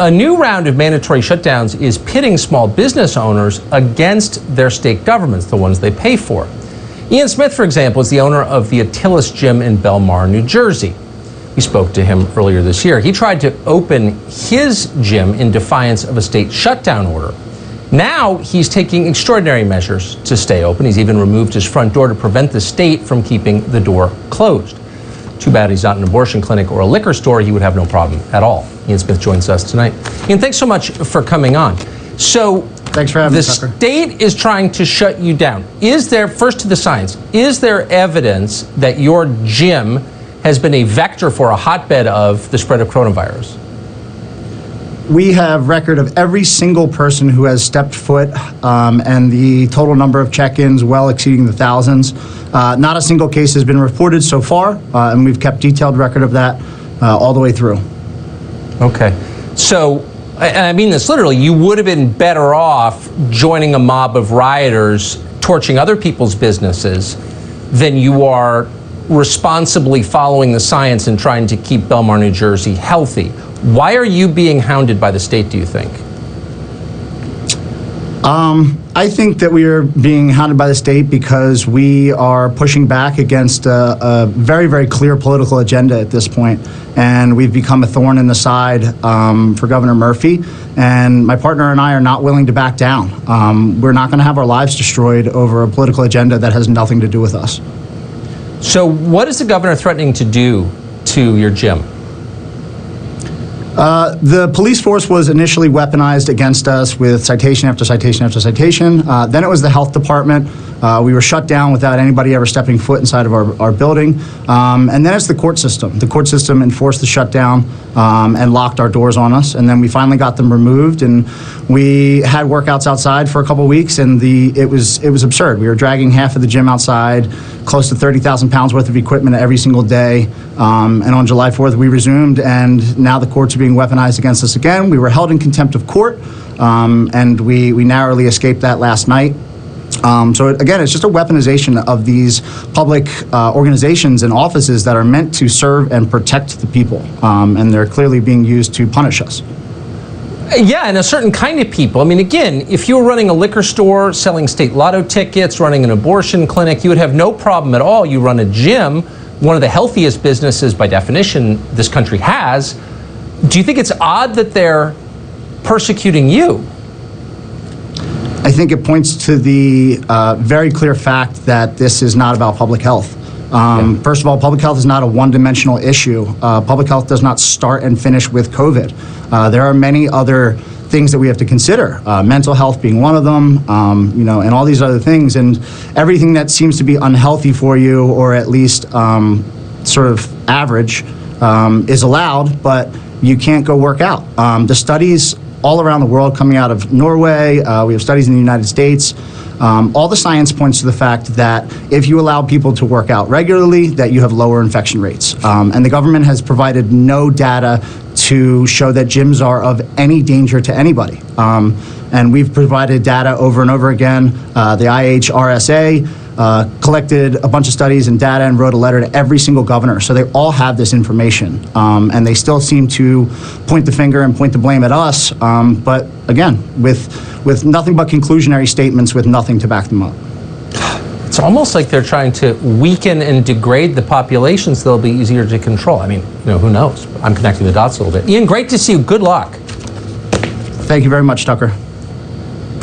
A new round of mandatory shutdowns is pitting small business owners against their state governments, the ones they pay for. Ian Smith, for example, is the owner of the Atilis gym in Bellmawr, New Jersey. We spoke to him earlier this year. He tried to open his gym in defiance of a state shutdown order. Now he's taking extraordinary measures to stay open. He's even removed his front door to prevent the state from keeping the door closed. Too bad he's not an abortion clinic or a liquor store. He would have no problem at all. Ian Smith joins us tonight. Ian, thanks so much for coming on. So, thanks for having me, Tucker. The state is trying to shut you down. Is there, first to the science, is there evidence that your gym has been a vector for a hotbed of the spread of coronavirus? We have record of every single person who has stepped foot, and the total number of check-ins well exceeding the thousands. Not a single case has been reported so far, and we've kept detailed record of that all the way through. Okay. So, and I mean this literally, you would have been better off joining a mob of rioters torching other people's businesses than you are responsibly following the science and trying to keep Bellmawr, New Jersey healthy. Why are you being hounded by the state, do you think? I think that we are being hounded by the state because we are pushing back against a very, very clear political agenda at this point. And we've become a thorn in the side for Governor Murphy. And my partner and I are not willing to back down. We're not going to have our lives destroyed over a political agenda that has nothing to do with us. So what is the governor threatening to do to your gym? The police force was initially weaponized against us with citation after citation after citation. Then it was the health department. We were shut down without anybody ever stepping foot inside of our building. And then it's the court system. The court system enforced the shutdown and locked our doors on us. And then we finally got them removed. And we had workouts outside for a couple weeks, and it was absurd. We were dragging half of the gym outside, close to 30,000 pounds worth of equipment every single day. And on July 4th, we resumed, and now the courts are being weaponized against us again. We were held in contempt of court, and we narrowly escaped that last night. So again, it's just a weaponization of these public organizations and offices that are meant to serve and protect the people, and they're clearly being used to punish us. Yeah, and a certain kind of people. I mean, again, if you were running a liquor store, selling state lotto tickets, running an abortion clinic, you would have no problem at all. You run a gym, one of the healthiest businesses by definition this country has. Do you think it's odd that they're persecuting you? I think it points to the very clear fact that this is not about public health. First of all, public health is not a one-dimensional issue. Public health does not start and finish with COVID. There are many other things that we have to consider, mental health being one of them, and all these other things. And everything that seems to be unhealthy for you, or at least sort of average, is allowed, but you can't go work out. The studies all around the world coming out of Norway, we have studies in the United States, all the science points to the fact that if you allow people to work out regularly, that you have lower infection rates. And the government has provided no data to show that gyms are of any danger to anybody. And we've provided data over and over again. The IHRSA collected a bunch of studies and data and wrote a letter to every single governor. So they all have this information. And they still seem to point the finger and point the blame at us. But again, with nothing but conclusionary statements with nothing to back them up. It's almost like they're trying to weaken and degrade the population so they'll be easier to control. I mean, who knows? I'm connecting the dots a little bit. Ian, great to see you. Good luck. Thank you very much, Tucker.